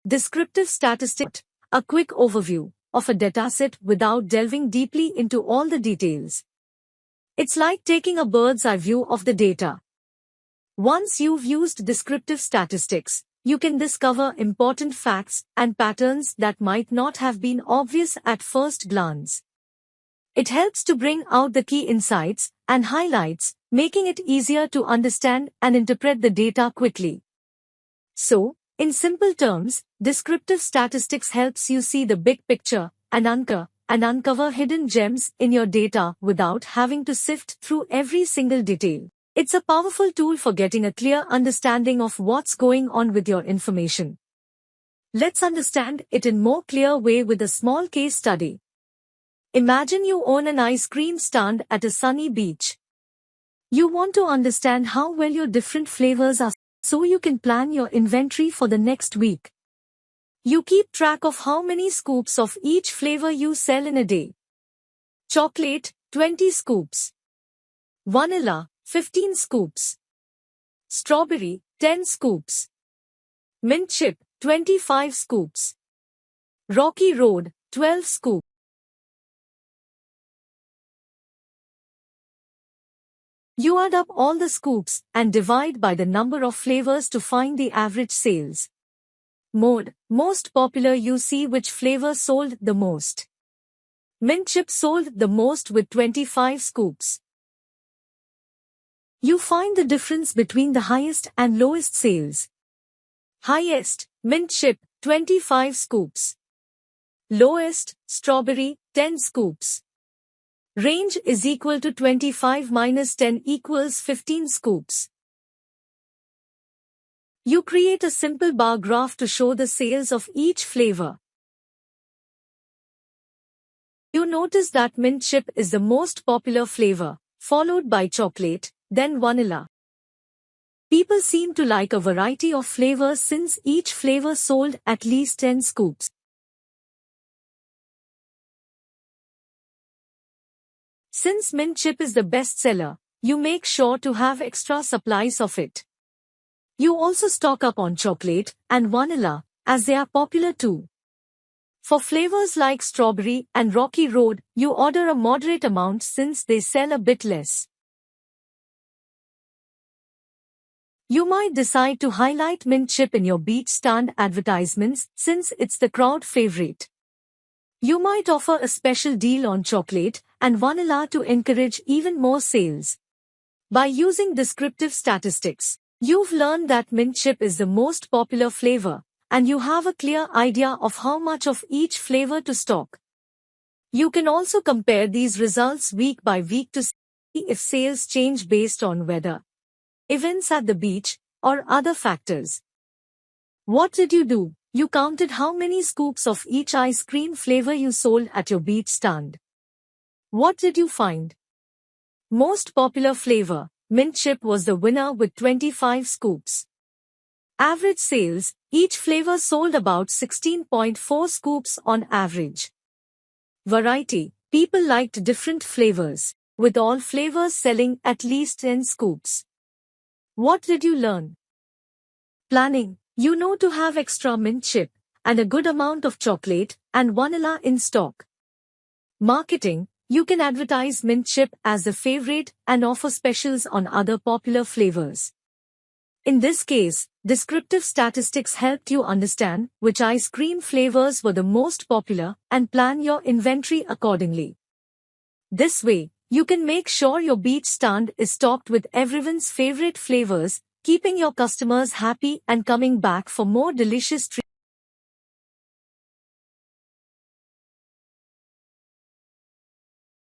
Descriptive statistics, a quick overview of a dataset without delving deeply into all the details. It's like taking a bird's eye view of the data. Once you've used descriptive statistics, you can discover important facts and patterns that might not have been obvious at first glance. It helps to bring out the key insights and highlights, making it easier to understand and interpret the data quickly. So, in simple terms, descriptive statistics helps you see the big picture and uncover hidden gems in your data without having to sift through every single detail. It's a powerful tool for getting a clear understanding of what's going on with your information. Let's understand it in more clear way with a small case study. Imagine you own an ice cream stand at a sunny beach. You want to understand how well your different flavors are so you can plan your inventory for the next week. You keep track of how many scoops of each flavor you sell in a day. Chocolate, 20 scoops. Vanilla, 15 scoops. Strawberry, 10 scoops. Mint chip, 25 scoops. Rocky Road, 12 scoops. You add up all the scoops and divide by the number of flavors to find the average sales. Mode, most popular. You see which flavor sold the most. Mint chip sold the most with 25 scoops. You find the difference between the highest and lowest sales. Highest, mint chip, 25 scoops. Lowest, strawberry, 10 scoops. Range is equal to 25 minus 10 equals 15 scoops. You create a simple bar graph to show the sales of each flavor. You notice that mint chip is the most popular flavor, followed by chocolate, then vanilla. People seem to like a variety of flavors since each flavor sold at least 10 scoops. Since mint chip is the best seller, you make sure to have extra supplies of it. You also stock up on chocolate and vanilla, as they are popular too. For flavors like strawberry and Rocky Road, you order a moderate amount since they sell a bit less. You might decide to highlight mint chip in your beach stand advertisements since it's the crowd favorite. You might offer a special deal on chocolate and vanilla to encourage even more sales. By using descriptive statistics, you've learned that mint chip is the most popular flavor, and you have a clear idea of how much of each flavor to stock. You can also compare these results week by week to see if sales change based on weather, events at the beach, or other factors. What did you do? You counted how many scoops of each ice cream flavor you sold at your beach stand. What did you find? Most popular flavor, mint chip, was the winner with 25 scoops. Average sales, each flavor sold about 16.4 scoops on average. Variety, people liked different flavors, with all flavors selling at least 10 scoops. What did you learn? Planning, you know to have extra mint chip and a good amount of chocolate and vanilla in stock. Marketing, you can advertise mint chip as a favorite and offer specials on other popular flavors. In this case, descriptive statistics helped you understand which ice cream flavors were the most popular and plan your inventory accordingly. This way, you can make sure your beach stand is stocked with everyone's favorite flavors, keeping your customers happy and coming back for more delicious treats.